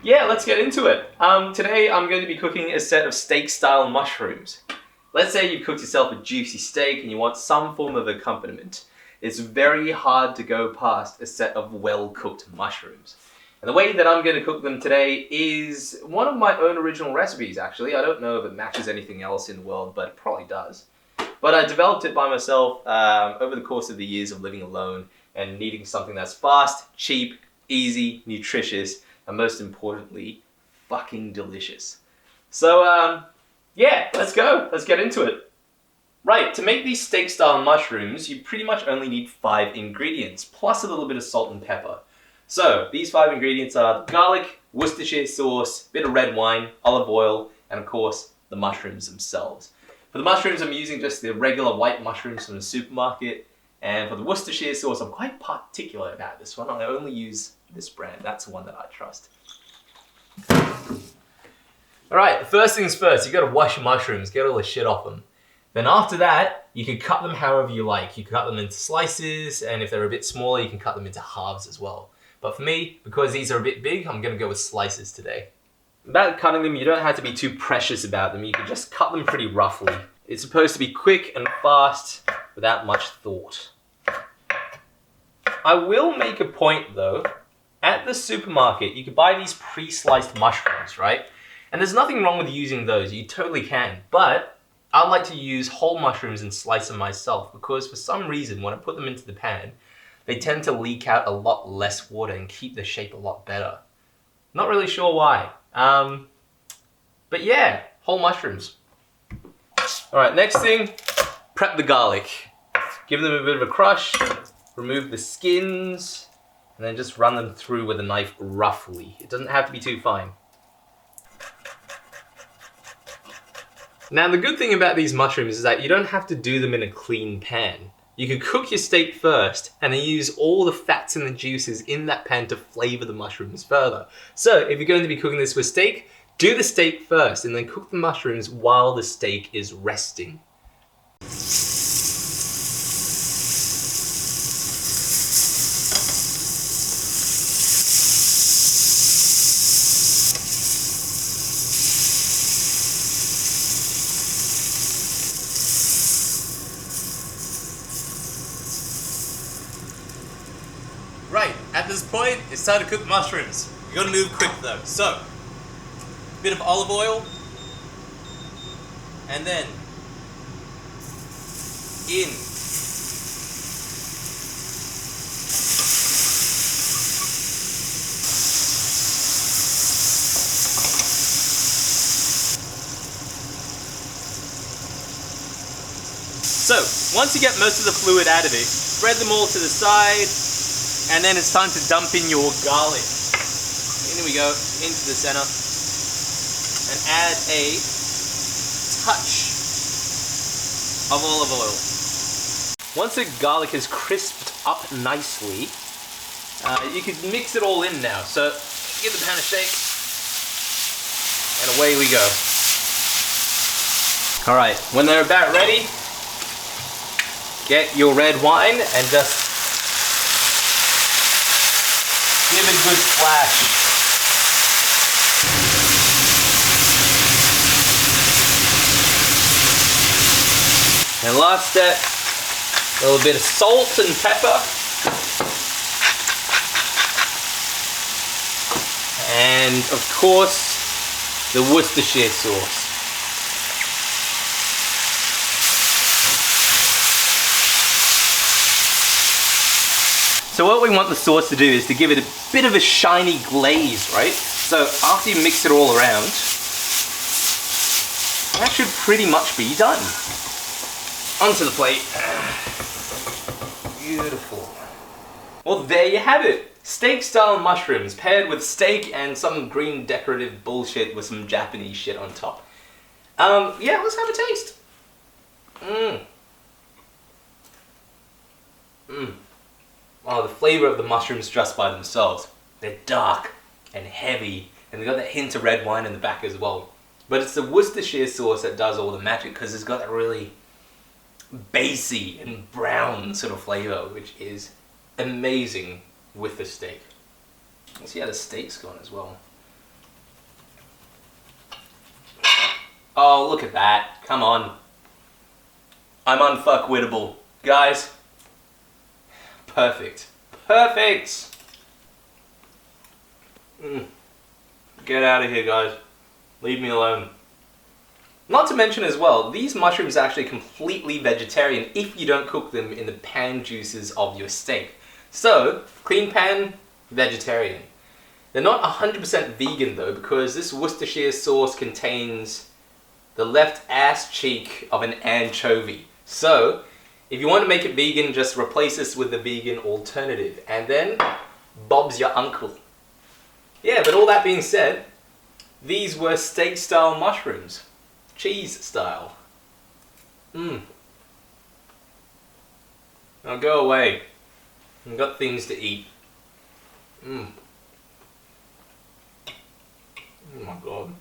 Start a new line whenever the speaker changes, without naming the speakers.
Yeah, let's get into it. Today I'm going to be cooking a set of steak-style mushrooms. Let's say you've cooked yourself a juicy steak and you want some form of accompaniment. It's very hard to go past a set of well-cooked mushrooms. And the way that I'm going to cook them today is one of my own original recipes, actually. I don't know if it matches anything else in the world, but it probably does. But I developed it by myself over the course of the years of living alone and needing something that's fast, cheap, easy, nutritious, and most importantly, fucking delicious. So, yeah, let's go. Let's get into it. Right, to make these steak-style mushrooms, you pretty much only need 5 ingredients, plus a little bit of salt and pepper. So, these 5 ingredients are garlic, Worcestershire sauce, bit of red wine, olive oil, and of course, the mushrooms themselves. For the mushrooms, I'm using just the regular white mushrooms from the supermarket. And for the Worcestershire sauce, I'm quite particular about this one. I only use this brand. That's the one that I trust. Alright, the first things first, you gotta wash your mushrooms, get all the shit off them. Then after that, you can cut them however you like. You can cut them into slices, and if they're a bit smaller, you can cut them into halves as well. But for me, because these are a bit big, I'm gonna go with slices today. About cutting them, you don't have to be too precious about them. You can just cut them pretty roughly. It's supposed to be quick and fast without much thought. I will make a point though. At the supermarket, you can buy these pre-sliced mushrooms, right? And there's nothing wrong with using those. You totally can. But I like to use whole mushrooms and slice them myself because for some reason, when I put them into the pan, they tend to leak out a lot less water and keep the shape a lot better. Not really sure why. But yeah, whole mushrooms. All right, next thing, prep the garlic. Give them a bit of a crush, remove the skins, and then just run them through with a knife roughly. It doesn't have to be too fine. Now, the good thing about these mushrooms is that you don't have to do them in a clean pan. You can cook your steak first and then use all the fats and the juices in that pan to flavor the mushrooms further. So, if you're going to be cooking this with steak, do the steak first and then cook the mushrooms while the steak is resting. Right, at this point, it's time to cook mushrooms. You gotta move quick though. So, a bit of olive oil, and then in. So, once you get most of the fluid out of it, spread them all to the side. And then it's time to dump in your garlic. In we go, into the center. And add a touch of olive oil. Once the garlic is crisped up nicely, you can mix it all in now. So give the pan a shake. And away we go. Alright, when they're about ready, get your red wine and just give it a good splash. And last step, a little bit of salt and pepper. And of course, the Worcestershire sauce. So what we want the sauce to do is to give it a bit of a shiny glaze, right? So after you mix it all around, that should pretty much be done. Onto the plate. Beautiful. Well, there you have it. Steak-style mushrooms paired with steak and some green decorative bullshit with some Japanese shit on top. Yeah, let's have a taste. Oh, the flavor of the mushrooms just by themselves. They're dark and heavy, and they've got that hint of red wine in the back as well. But it's the Worcestershire sauce that does all the magic because it's got that really bassy and brown sort of flavor, which is amazing with the steak. Let's see how the steak's gone as well. Oh, look at that. Come on. I'm unfuckwittable. Guys. Perfect. Perfect! Get out of here, guys. Leave me alone. Not to mention as well, these mushrooms are actually completely vegetarian if you don't cook them in the pan juices of your steak. So, clean pan, vegetarian. They're not 100% vegan though, because this Worcestershire sauce contains the left ass cheek of an anchovy. So, if you want to make it vegan, just replace this with the vegan alternative. And then, Bob's your uncle. Yeah, but all that being said, these were steak style mushrooms. Cheese style. Now go away. I've got things to eat. Oh my god.